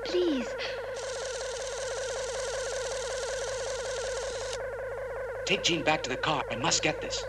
Please. Take Jean back to the car. I must get this.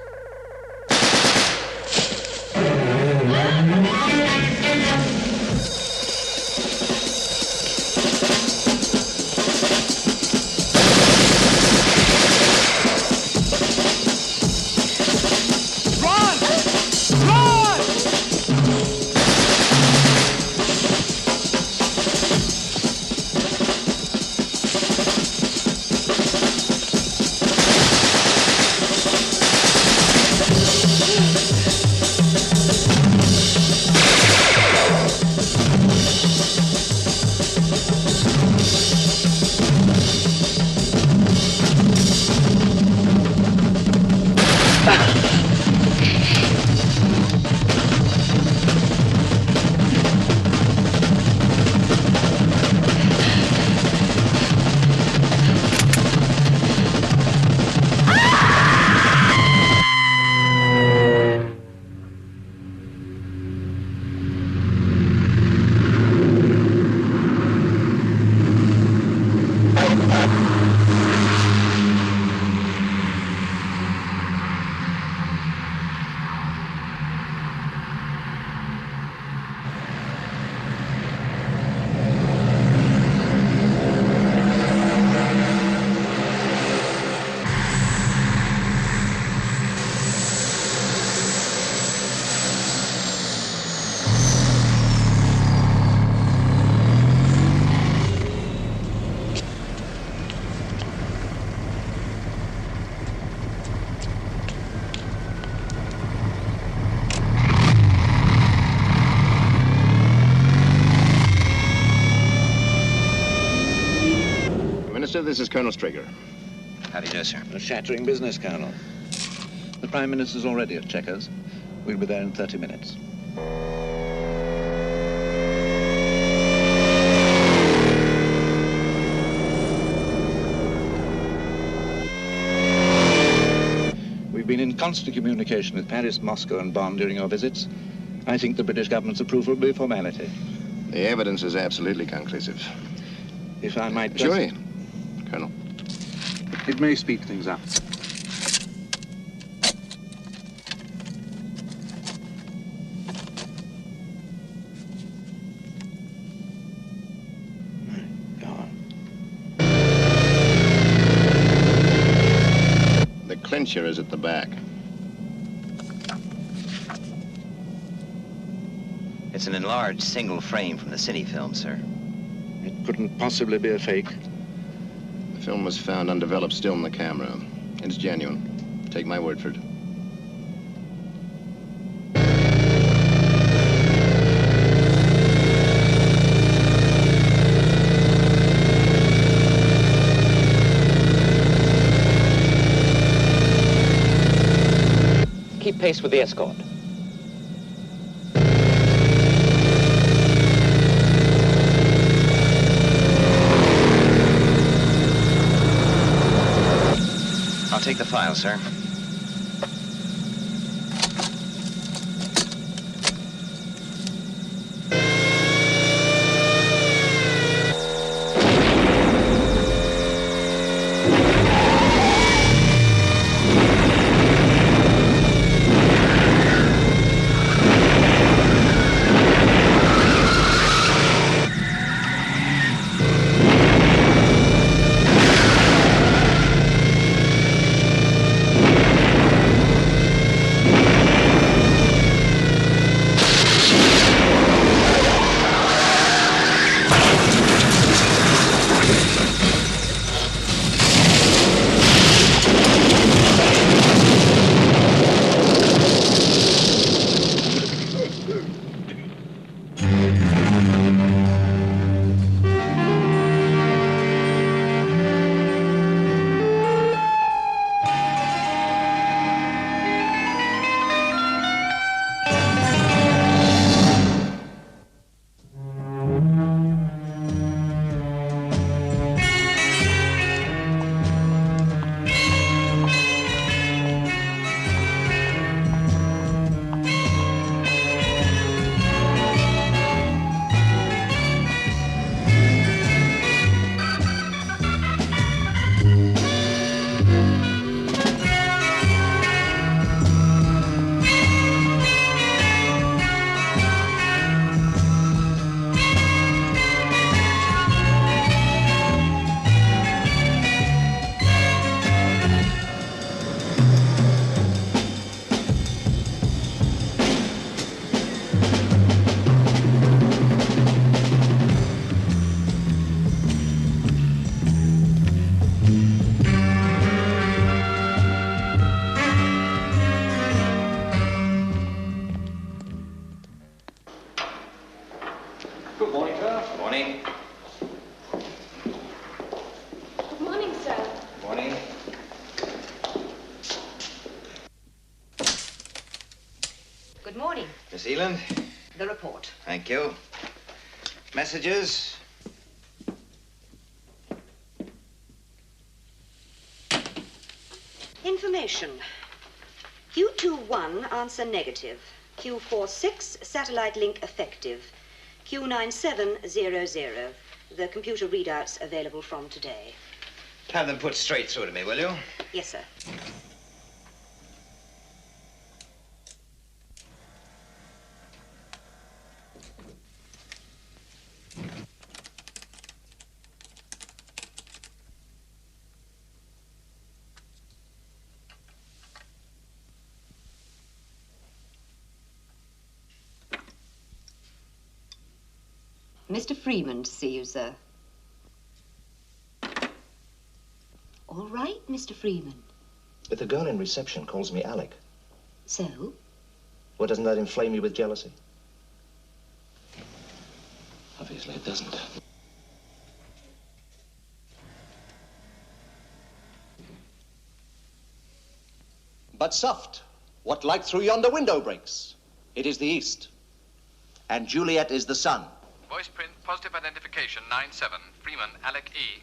This is Colonel Strigger. How do you do, sir? A shattering business, Colonel. The Prime Minister's already at Chequers. We'll be there in 30 minutes. We've been in constant communication with Paris, Moscow, and Bonn during your visits. I think the British government's approval will be a formality. The evidence is absolutely conclusive. If I might... Sure, Colonel. It may speed things up. Go on. The clincher is at the back. It's an enlarged single frame from the city film, sir. It couldn't possibly be a fake. The film was found undeveloped still in the camera. It's genuine. Take my word for it. Keep pace with the escort. I'll take the file, sir. Good morning. Miss Eland? The report. Thank you. Messages? Information. Q21 answer negative. Q46 satellite link effective. Q9700. The computer readouts available from today. Have them put straight through to me, will you? Yes, sir. Mr. Freeman to see you, sir. All right, Mr. Freeman. But the girl in reception calls me Alec. So? Well, doesn't that inflame you with jealousy? Obviously it doesn't. But soft, what light through yonder window breaks? It is the east. And Juliet is the sun. Voice print, positive identification, 9-7. Freeman, Alec E.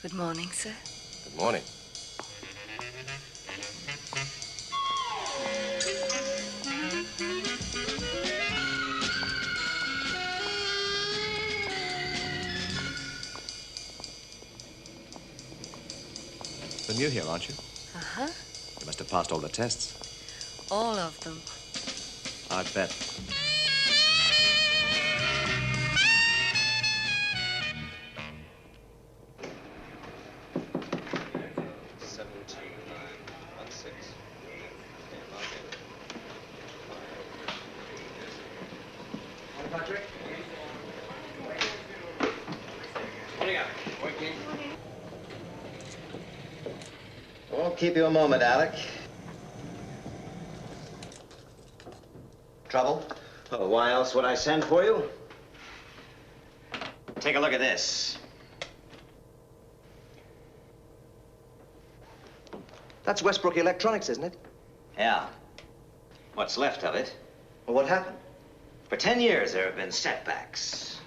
Good morning, sir. Good morning. You're new here, aren't you? Uh-huh. You must have passed all the tests. All of them. I bet. Won't keep you a moment, Alec. Trouble? Oh, why else would I send for you? Take a look at this. That's Westbrook Electronics, isn't it? Yeah. What's left of it. Well, what happened? For 10 years, there have been setbacks.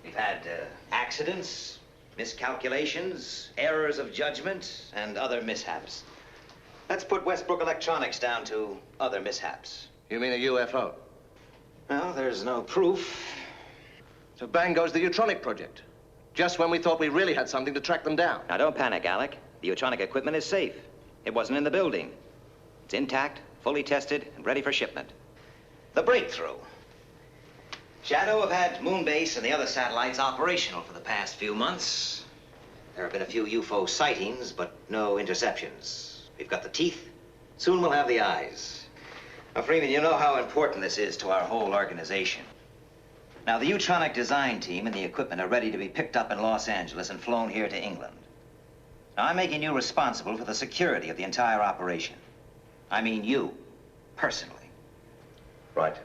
We've had accidents, miscalculations, errors of judgment, and other mishaps. Let's put Westbrook Electronics down to other mishaps. You mean a UFO? Well, there's no proof. So bang goes the Utronic project. Just when we thought we really had something to track them down. Now, don't panic, Alec. The Utronic equipment is safe. It wasn't in the building. It's intact, fully tested, and ready for shipment. The breakthrough. Shadow have had Moonbase and the other satellites operational for the past few months. There have been a few UFO sightings, but no interceptions. We've got the teeth. Soon we'll have the eyes. Now, Freeman, you know how important this is to our whole organization. Now, the Utronic design team and the equipment are ready to be picked up in Los Angeles and flown here to England. Now, I'm making you responsible for the security of the entire operation. I mean you, personally. Right.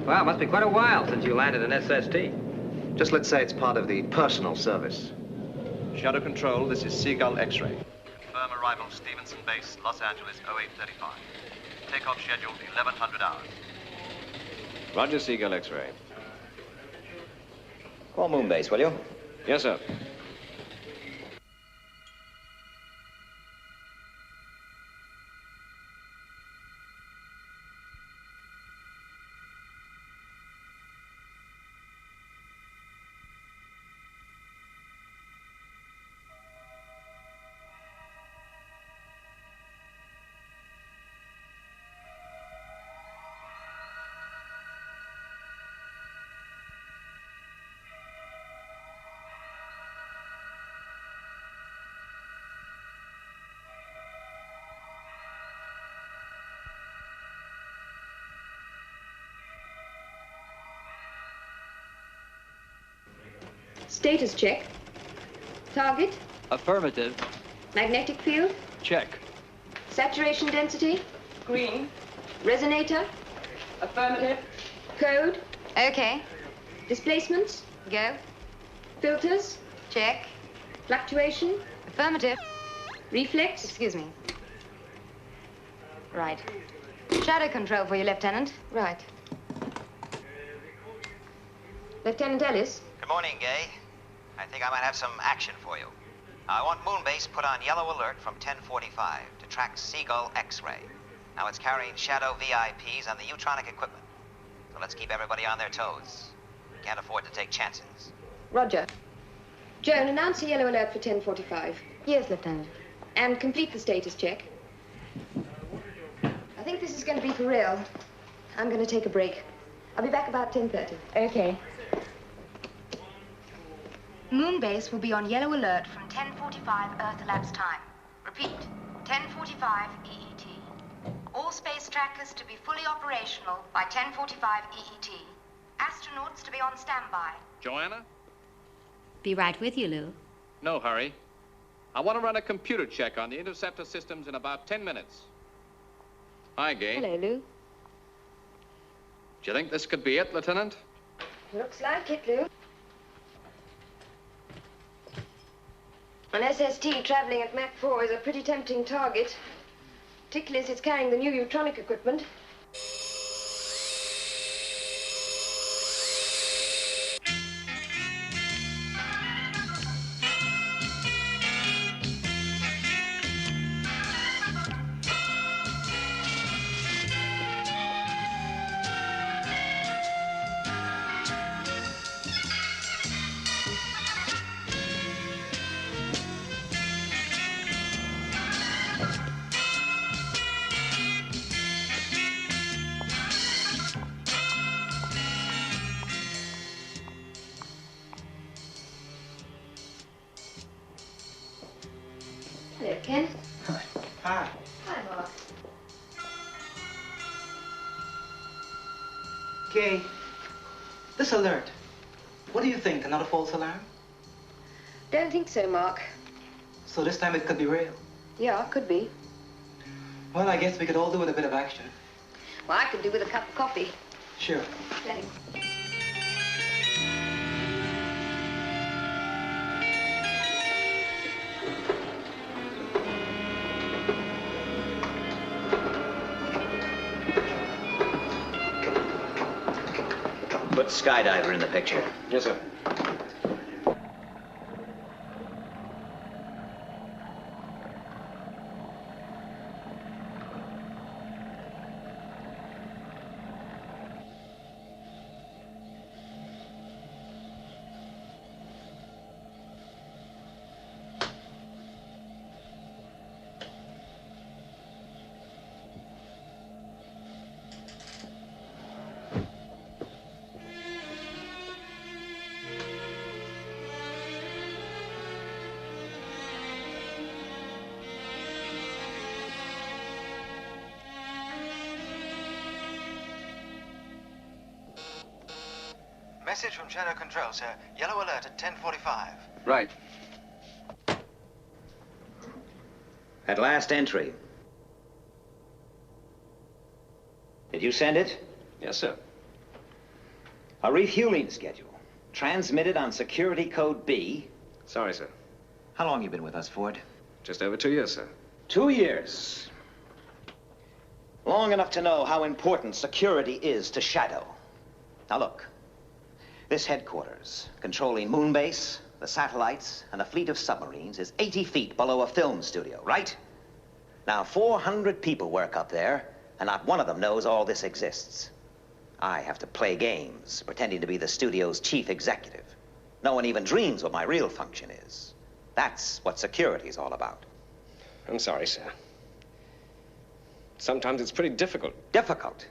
Well, it must be quite a while since you landed an SST. Just let's say it's part of the personal service. Shadow Control, this is Seagull X-ray. Confirm arrival Stevenson Base, Los Angeles, 0835. Takeoff scheduled 1100 hours. Roger, Seagull X-ray. Call Moonbase, will you? Yes, sir. Status check. Target. Affirmative. Magnetic field. Check. Saturation density. Green. Resonator. Affirmative. Code. Okay. Displacements. Go. Filters. Check. Fluctuation. Affirmative. Reflex. Excuse me. Right. Shadow control for you, Lieutenant. Right. Lieutenant Ellis. Good morning, Gay. I think I might have some action for you. I want Moonbase put on yellow alert from 1045 to track Seagull X-ray. Now it's carrying shadow VIPs on the Utronic equipment. So let's keep everybody on their toes. We can't afford to take chances. Roger. Joan, announce a yellow alert for 1045. Yes, Lieutenant. And complete the status check. I think this is going to be for real. I'm going to take a break. I'll be back about 10:30. Okay. Moonbase will be on yellow alert from 10:45 Earth elapsed time. Repeat, 10:45 EET. All space trackers to be fully operational by 10:45 EET. Astronauts to be on standby. Joanna? Be right with you, Lou. No hurry. I want to run a computer check on the interceptor systems in about 10 minutes. Hi, Gay. Hello, Lou. Do you think this could be it, Lieutenant? Looks like it, Lou. An SST traveling at Mach 4 is a pretty tempting target, particularly as it's carrying the new Utronic equipment. Hello, Ken. Hi. Hi, Mark. Gay, this alert, what do you think? Another false alarm? Don't think so, Mark. So this time it could be real? Yeah, could be. Well, I guess we could all do with a bit of action. Well, I could do with a cup of coffee. Sure. Thanks. Put Skydiver in the picture. Yes, sir. Message from Shadow Control, sir. Yellow alert at 10:45. Right. At last entry. Did you send it? Yes, sir. A refueling schedule. Transmitted on security code B. Sorry, sir. How long you been with us, Ford? Just over 2 years, sir. 2 years. Long enough to know how important security is to Shadow. Now look. This headquarters, controlling Moonbase, the satellites, and a fleet of submarines, is 80 feet below a film studio, right? Now, 400 people work up there, and not one of them knows all this exists. I have to play games, pretending to be the studio's chief executive. No one even dreams what my real function is. That's what security's all about. I'm sorry, sir. Sometimes it's pretty difficult. Difficult?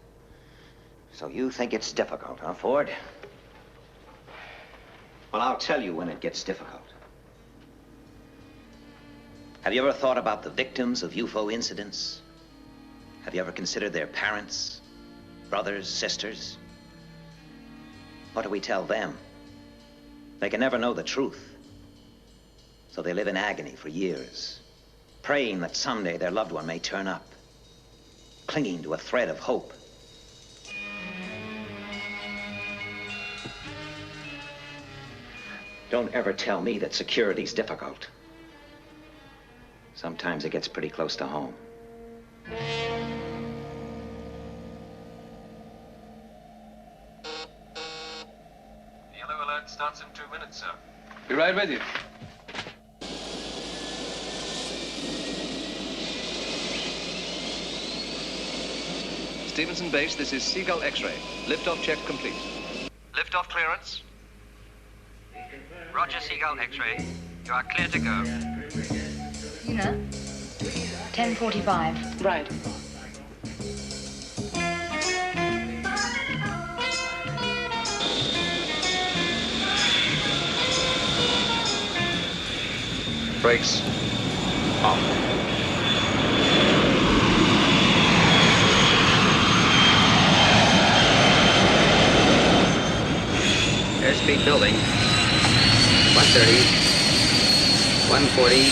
So you think it's difficult, huh, Ford? Well, I'll tell you when it gets difficult. Have you ever thought about the victims of UFO incidents? Have you ever considered their parents, brothers, sisters? What do we tell them? They can never know the truth. So they live in agony for years, praying that someday their loved one may turn up, clinging to a thread of hope. Don't ever tell me that security's difficult. Sometimes it gets pretty close to home. Yellow alert starts in 2 minutes, sir. Be right with you. Stevenson Base, this is Seagull X-ray. Liftoff check complete. Liftoff clearance. Roger, Seagull X-ray. You are clear to go. Una, 10:45. Right. Brakes. Off. Airspeed building. 130. 140.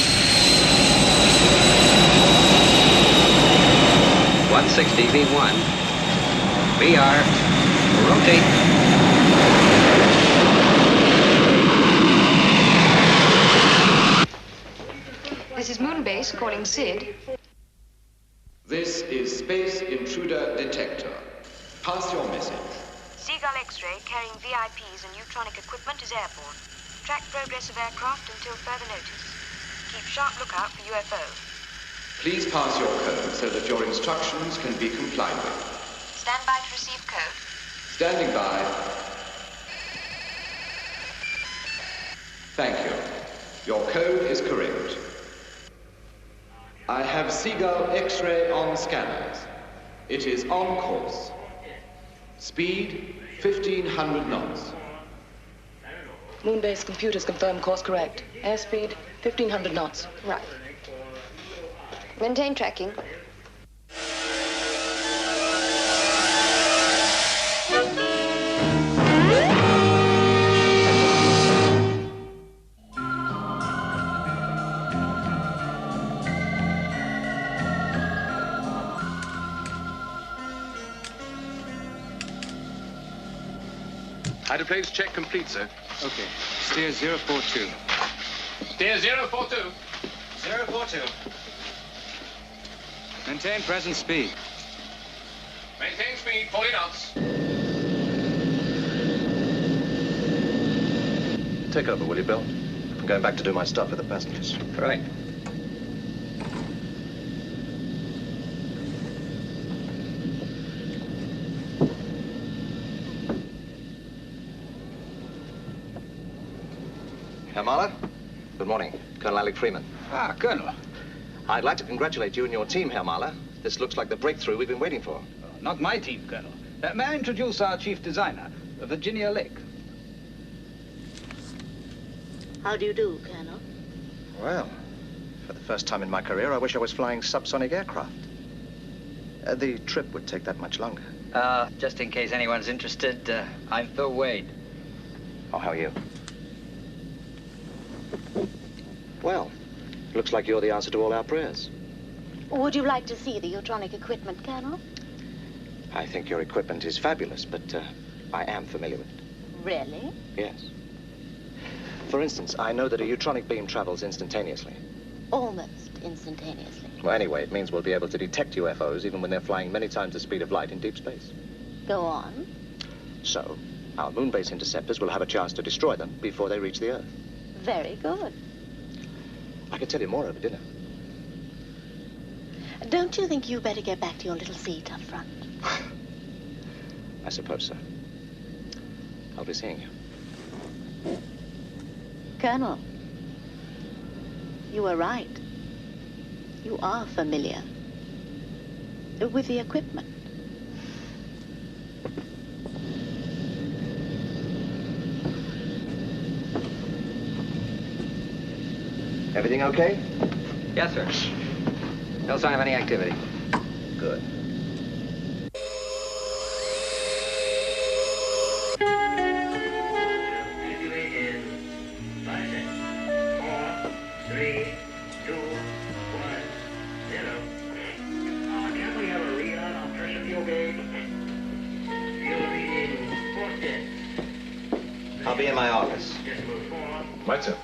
160 V1. VR. Rotate. This is Moonbase calling Sid. This is Space Intruder Detector. Pass your message. Seagull X-ray carrying VIPs and neutronic equipment is airborne. Track progress of aircraft until further notice. Keep sharp lookout for UFO. Please pass your code so that your instructions can be complied with. Stand by to receive code. Standing by. Thank you. Your code is correct. I have Seagull X-ray on scanners. It is on course. Speed 1,500 knots. Moonbase computers confirm course correct. Airspeed 1,500 knots. Right. Maintain tracking. Hydroplanes check complete, sir. Okay. Steer 042. Steer 042. 042. Maintain present speed. Maintain speed, 40 knots. Take over, will you, Bill? I'm going back to do my stuff with the passengers. Right. Herr Mahler? Good morning. Colonel Alec Freeman. Ah, Colonel. I'd like to congratulate you and your team, Herr Mahler. This looks like the breakthrough we've been waiting for. Not my team, Colonel. May I introduce our chief designer, Virginia Lake? How do you do, Colonel? Well, for the first time in my career, I wish I was flying subsonic aircraft. The trip would take that much longer. Just in case anyone's interested, I'm Phil Wade. Oh, how are you? Well, looks like you're the answer to all our prayers. Would you like to see the neutronic equipment, Colonel? I think your equipment is fabulous, but I am familiar with it. Really? Yes. For instance, I know that a neutronic beam travels instantaneously. Almost instantaneously. Well, anyway, it means we'll be able to detect UFOs even when they're flying many times the speed of light in deep space. Go on. So, our moon-based interceptors will have a chance to destroy them before they reach the Earth. Very good. I could tell you more over dinner. Don't you think you better get back to your little seat up front? I suppose so. I'll be seeing you. Colonel, you were right. You are familiar with the equipment. Everything okay? Yes, sir. No sign of any activity. Good. I'll be in my office. Right, sir.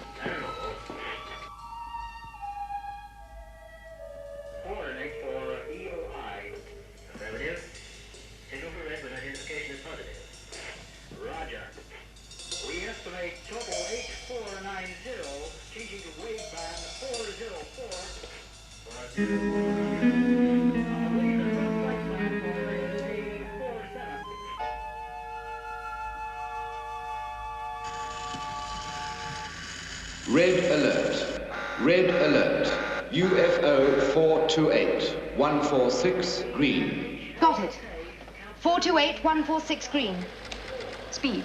Red alert. Red alert. UFO 428 146 green. Got it. 428 146 green. Speed.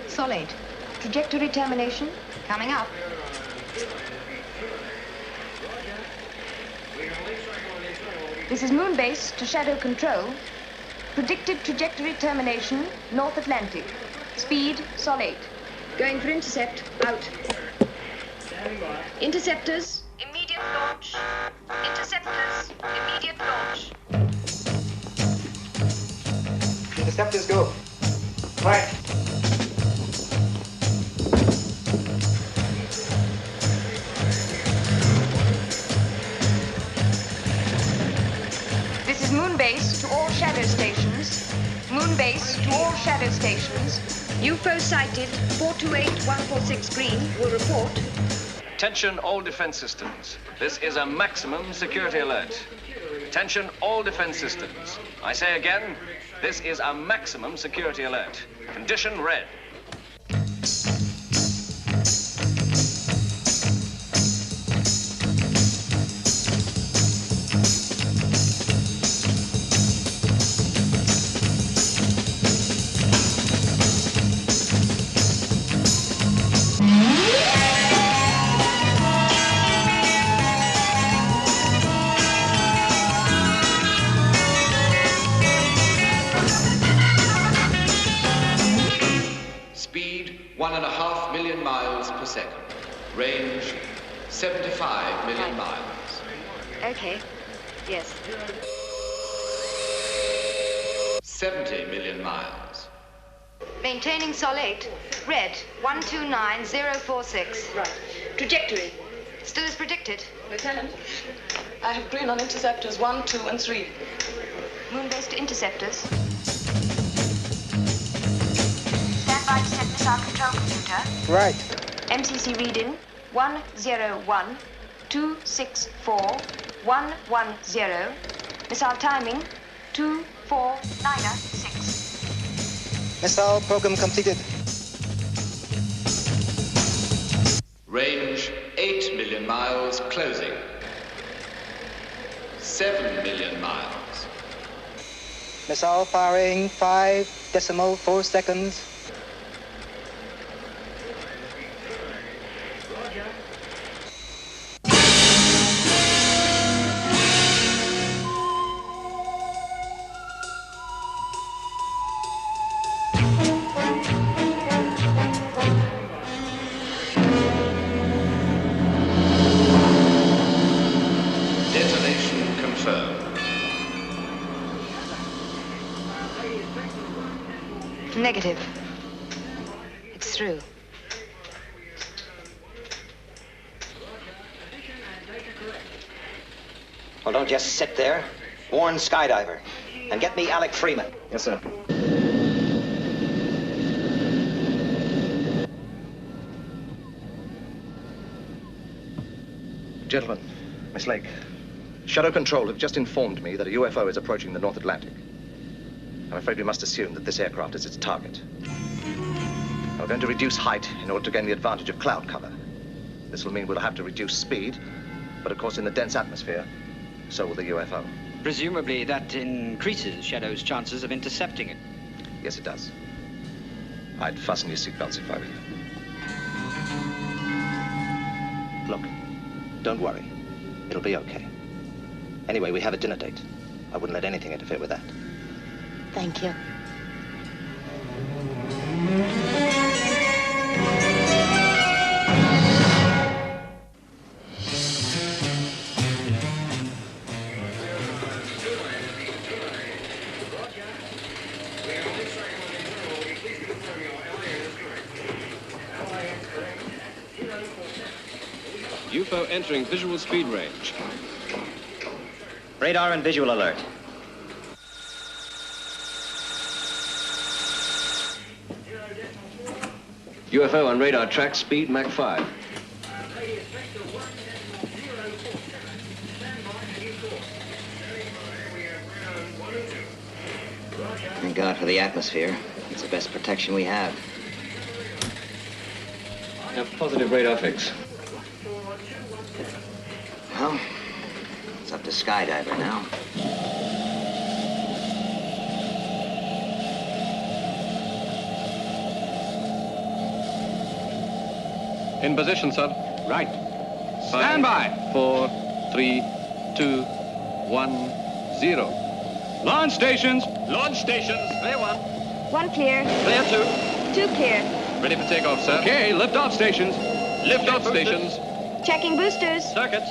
Solid. Trajectory termination. Coming up. This is Moonbase to Shadow Control. Predicted trajectory termination, North Atlantic. Speed, Sol 8. Going for intercept, out. Interceptors, immediate launch. Interceptors, immediate launch. Interceptors go. Right. This is Moonbase to all shadow stations. Moonbase to all shadow stations. UFO sighted, 428 146 green, will report. Attention all defense systems. This is a maximum security alert. Attention all defense systems. I say again, this is a maximum security alert. Condition red. Speed 1.5 million miles per second. Range 75 million miles. Okay. Yes. 70 million miles. Maintaining Sol 8. Red, 129046. Right. Trajectory. Still as predicted. Lieutenant, I have green on interceptors 1, 2, and 3. Moonbase to interceptors. Stand by to set missile control computer. Right. MCC reading 101 264 110. Missile timing 2496. Missile program completed. Range 8 million miles closing. 7 million miles. Missile firing 5.4 seconds. Detonation confirmed. Negative. It's through. Well, don't just sit there. Warn Skydiver. And get me Alec Freeman. Yes, sir. Gentlemen, Miss Lake, Shadow Control have just informed me that a UFO is approaching the North Atlantic. I'm afraid we must assume that this aircraft is its target. We're going to reduce height in order to gain the advantage of cloud cover. This will mean we'll have to reduce speed, but of course in the dense atmosphere, so will the UFO. Presumably that increases Shadow's chances of intercepting it. Yes, it does. I'd fasten your seatbelts if I were you. Look, don't worry. It'll be okay. Anyway, we have a dinner date. I wouldn't let anything interfere with that. Thank you. UFO entering visual speed range. Radar and visual alert. UFO on radar track, speed Mach 5. Thank God for the atmosphere. It's the best protection we have. Have positive radar fix. Well, it's up to skydiver now. In position, sir. Right. Stand by. 4, 3, 2, 1, 0. Launch stations. Launch stations. Clear 1. 1 clear. Clear 2. 2 clear. Ready for takeoff, sir. Okay, lift-off stations. Lift-off stations. Checking boosters. Circuits.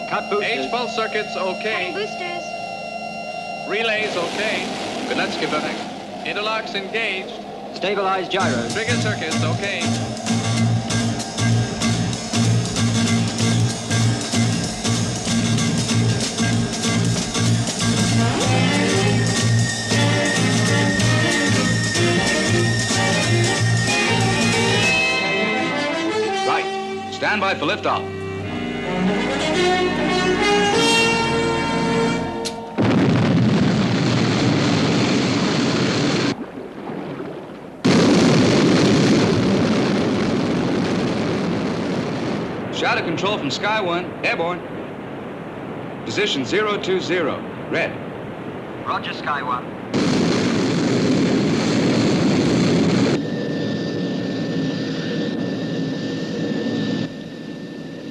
Cut boosters. H-pulse circuits, okay. Cutting boosters. Relays, okay. Good luck, Skipper. Interlocks engaged. Stabilize gyros. Trigger circuits, okay. Right. Stand by for liftoff. Shadow control from Sky 1, airborne. Position 020, red. Roger, Sky 1.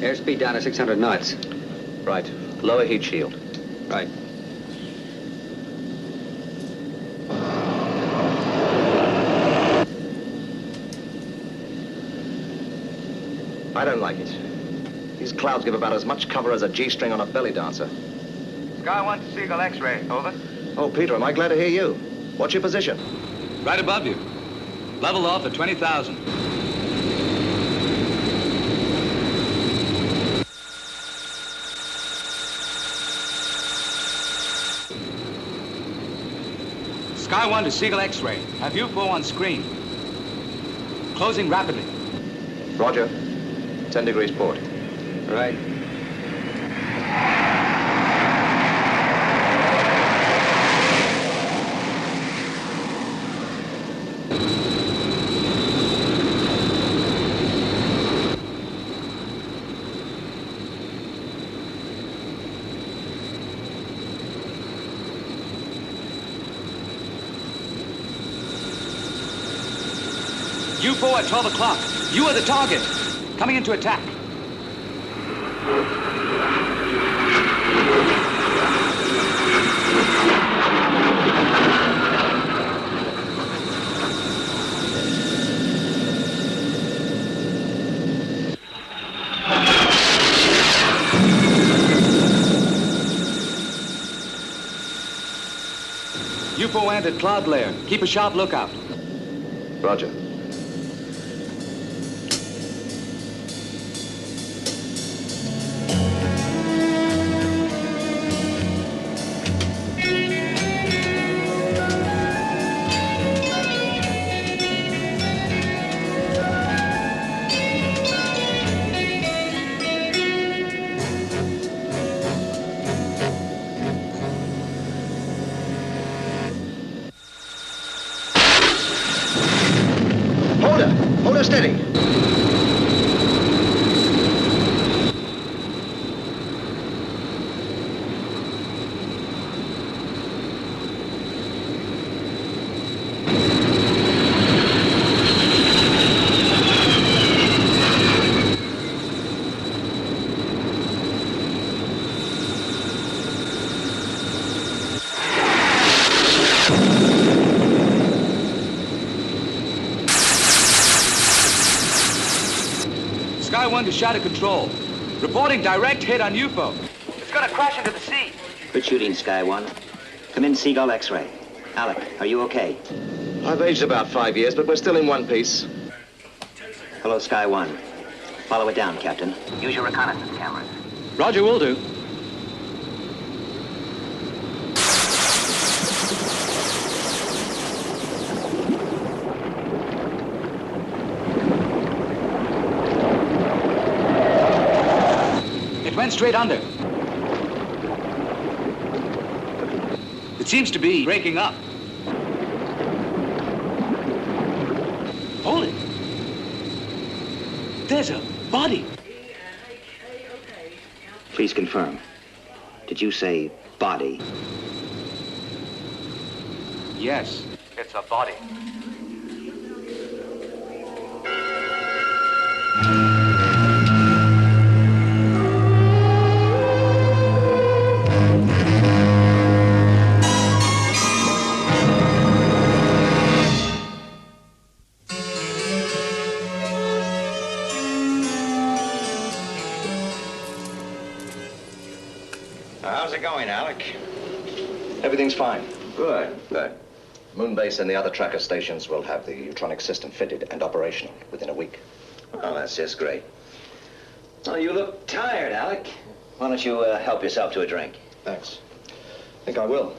Airspeed down to 600 knots. Right. Lower heat shield. Right. I don't like it. These clouds give about as much cover as a G-string on a belly dancer. Sky 1 to Seagull X-ray, over. Oh, Peter, am I glad to hear you. What's your position? Right above you. Level off at 20,000. Sky 1 to Seagull X-ray. Have UFO on screen. Closing rapidly. Roger. 10 degrees port. Right. UFO at 12 o'clock. You are the target. Coming into attack. UFO entered cloud layer. Keep a sharp lookout. Roger. Hold her steady. Sky 1 to Shadow Control. Reporting direct hit on UFO. It's gonna crash into the sea. Good shooting, Sky 1. Come in, Seagull X-ray. Alec, are you okay? I've aged about 5 years, but we're still in one piece. Hello, Sky 1. Follow it down, Captain. Use your reconnaissance cameras. Roger, will do. It went straight under. It seems to be breaking up. Hold it. There's a body. Please confirm. Did you say body? Yes. It's a body. How's it going, Alec? Everything's fine. Good, good. Moonbase and the other tracker stations will have the Utronic system fitted and operational within a week. Oh, that's just great. Well, you look tired, Alec. Why don't you help yourself to a drink? Thanks. Think I will.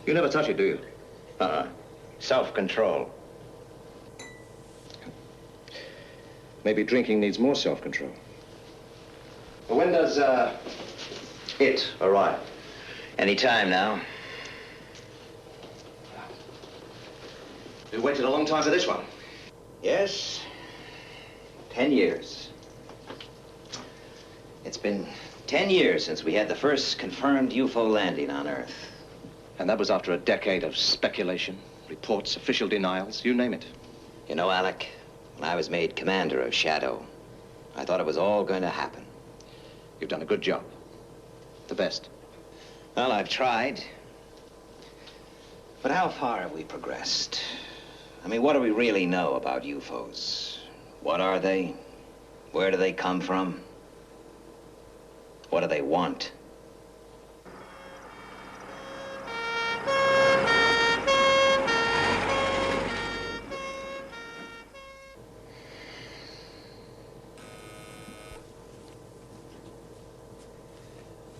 You never touch it, do you? Self-control. Maybe drinking needs more self-control. Well, when does, it arrive? Any time now. We waited a long time for this one. Yes. 10 years. It's been 10 years since we had the first confirmed UFO landing on Earth. And that was after a decade of speculation, reports, official denials, you name it. You know, Alec, when I was made commander of Shadow, I thought it was all going to happen. You've done a good job. The best. Well, I've tried. But how far have we progressed? I mean, what do we really know about UFOs? What are they? Where do they come from? What do they want?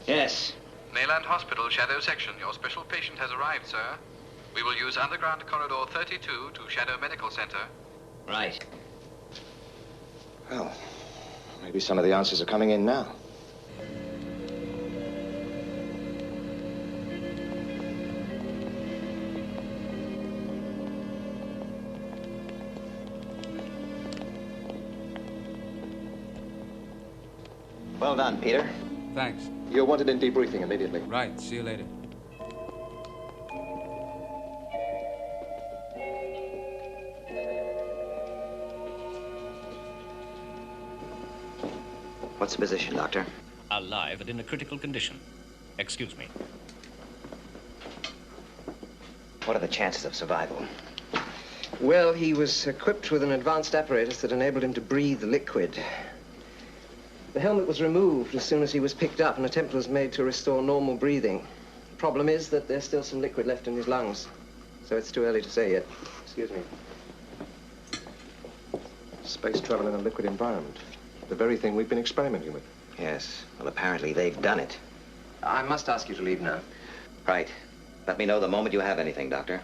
Yes. Mayland Hospital, Shadow Section. Your special patient has arrived, sir. We will use underground corridor 32 to Shadow Medical Center. Right. Well, maybe some of the answers are coming in now. Well done, Peter. Thanks. You're wanted in debriefing immediately. Right. See you later. What's the position, Doctor? Alive and in a critical condition. Excuse me. What are the chances of survival? Well, he was equipped with an advanced apparatus that enabled him to breathe liquid. The helmet was removed as soon as he was picked up, and an attempt was made to restore normal breathing. The problem is that there's still some liquid left in his lungs, so it's too early to say yet. Excuse me. Space travel in a liquid environment. The very thing we've been experimenting with. Yes. Well, apparently they've done it. I must ask you to leave now. Right. Let me know the moment you have anything, Doctor.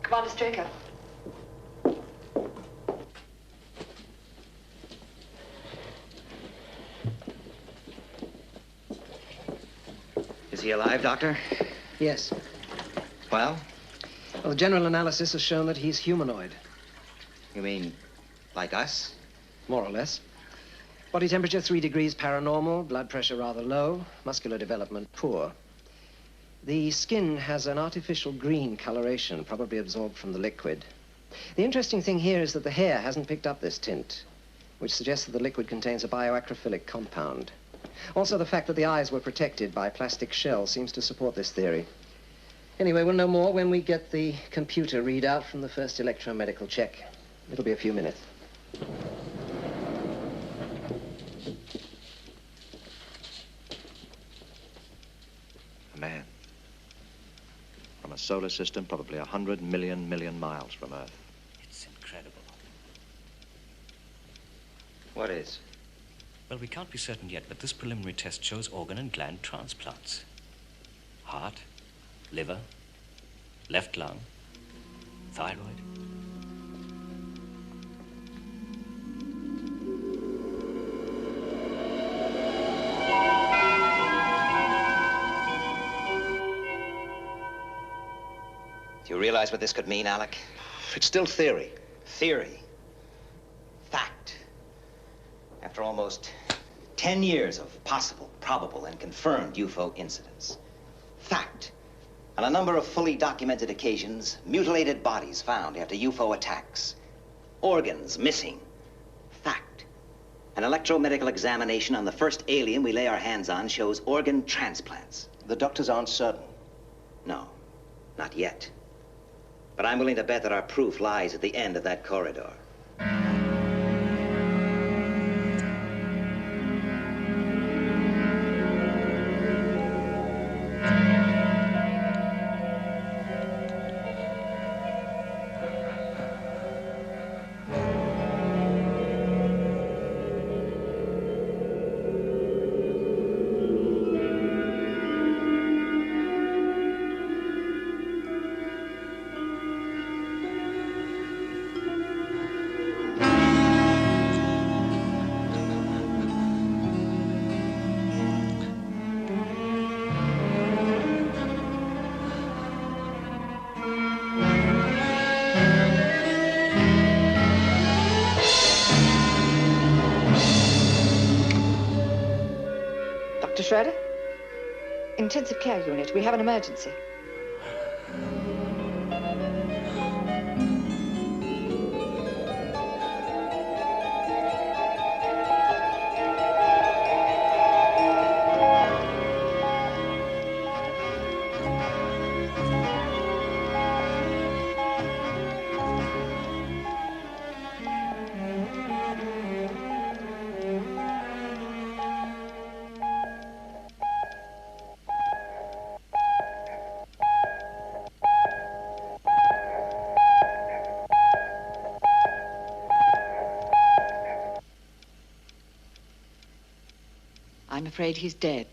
Commander Straker. Is he alive, Doctor? Yes. Well? Well, the general analysis has shown that he's humanoid. You mean like us? More or less. Body temperature 3 degrees paranormal, blood pressure rather low, muscular development poor. The skin has an artificial green coloration, probably absorbed from the liquid. The interesting thing here is that the hair hasn't picked up this tint, which suggests that the liquid contains a bioacrophilic compound. Also, the fact that the eyes were protected by plastic shells seems to support this theory. Anyway, we'll know more when we get the computer readout from the first electromedical check. It'll be a few minutes. A man. From a solar system probably 100 million miles from Earth. It's incredible. What is? Well, we can't be certain yet, but this preliminary test shows organ and gland transplants. Heart, liver, left lung, thyroid. Do you realize what this could mean, Alec? It's still theory. Theory. Fact. After almost 10 years of possible, probable, and confirmed UFO incidents. Fact. On a number of fully documented occasions, mutilated bodies found after UFO attacks. Organs missing. Fact. An electromedical examination on the first alien we lay our hands on shows organ transplants. The doctors aren't certain. No, not yet. But I'm willing to bet that our proof lies at the end of that corridor. Dr. Schroeder? Intensive care unit. We have an emergency. I'm afraid he's dead.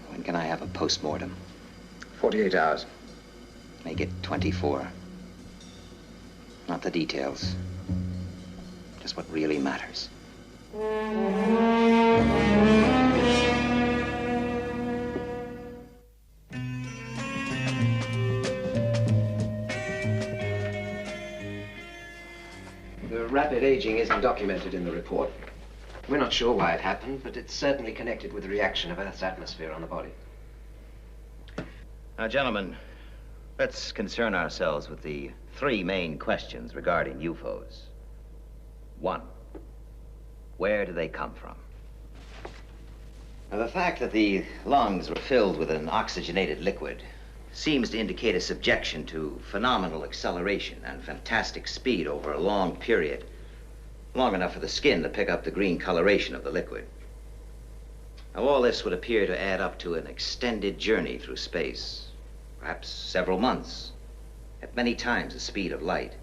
When can I have a post-mortem? 48 hours. Make it 24. Not the details. Just what really matters. The rapid aging isn't documented in the report. We're not sure why it happened, but it's certainly connected with the reaction of Earth's atmosphere on the body. Now, gentlemen, let's concern ourselves with the three main questions regarding UFOs. 1. Where do they come from? Now, the fact that the lungs were filled with an oxygenated liquid seems to indicate a subjection to phenomenal acceleration and fantastic speed over a long period, long enough for the skin to pick up the green coloration of the liquid. Now, all this would appear to add up to an extended journey through space, perhaps several months, at many times the speed of light.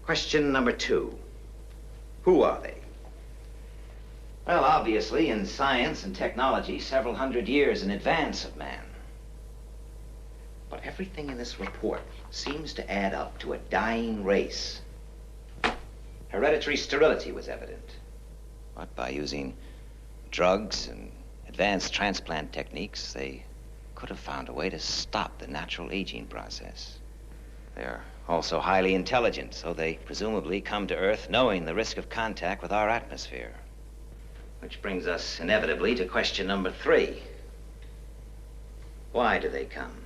Question number 2. Who are they? Well, obviously, in science and technology, several hundred years in advance of man. But everything in this report seems to add up to a dying race. Hereditary sterility was evident. But by using drugs and advanced transplant techniques, they could have found a way to stop the natural aging process. They're also highly intelligent, so they presumably come to Earth knowing the risk of contact with our atmosphere. Which brings us inevitably to question number 3. Why do they come?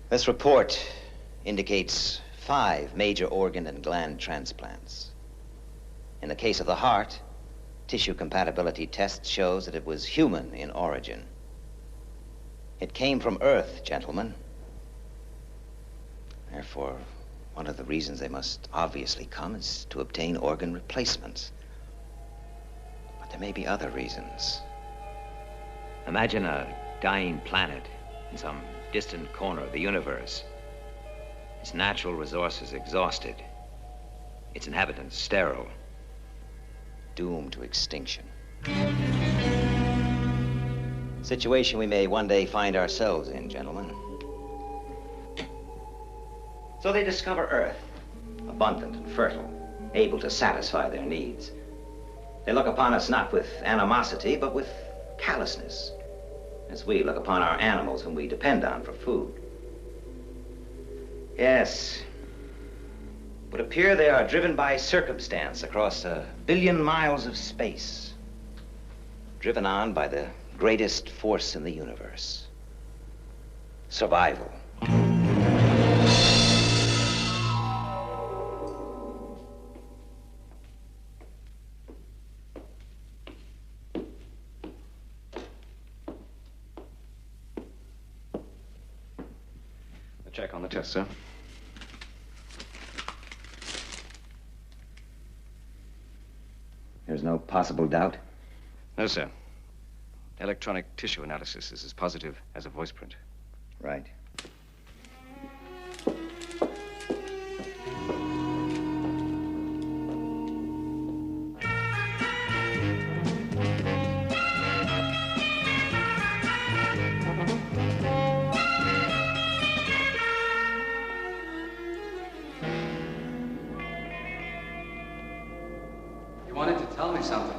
This report indicates 5 major organ and gland transplants. In the case of the heart, tissue compatibility test shows that it was human in origin. It came from Earth, gentlemen. Therefore, one of the reasons they must obviously come is to obtain organ replacements. But there may be other reasons. Imagine a dying planet in some distant corner of the universe. Its natural resources exhausted. Its inhabitants sterile. Doomed to extinction. Situation we may one day find ourselves in, gentlemen. So they discover Earth, abundant and fertile, able to satisfy their needs. They look upon us not with animosity, but with callousness, as we look upon our animals whom we depend on for food. Yes, it would appear they are driven by circumstance across 1 billion miles of space, driven on by the greatest force in the universe, survival. Check on the test, sir. There's no possible doubt? No, sir. Electronic tissue analysis is as positive as a voice print. Right. You wanted to tell me something.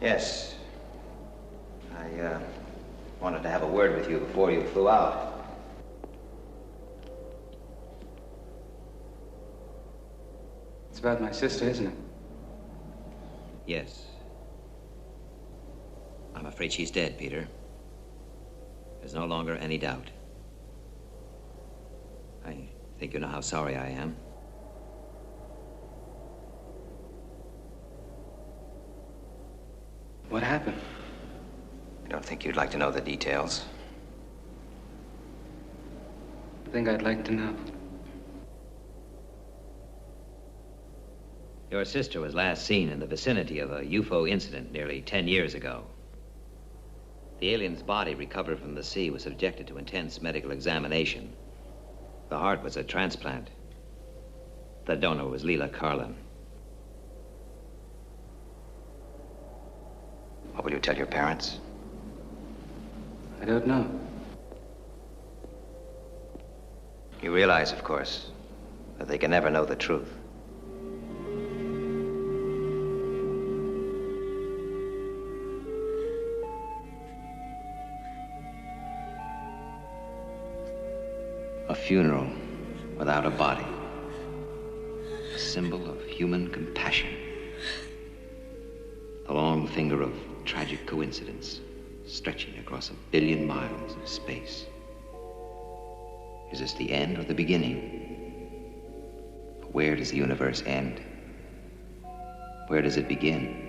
Yes. I wanted to have a word with you before you flew out. It's about my sister, isn't it? Yes. I'm afraid she's dead, Peter. There's no longer any doubt. I think you know how sorry I am. What happened? I don't think you'd like to know the details. I think I'd like to know. Your sister was last seen in the vicinity of a UFO incident nearly 10 years ago. The alien's body recovered from the sea was subjected to intense medical examination. The heart was a transplant. The donor was Leela Carlin. What will you tell your parents? I don't know. You realize, of course, that they can never know the truth. A funeral without a body. A symbol of human compassion. The long finger of tragic coincidence stretching across 1 billion miles of space. Is this the end or the beginning? Where does the universe end? Where does it begin?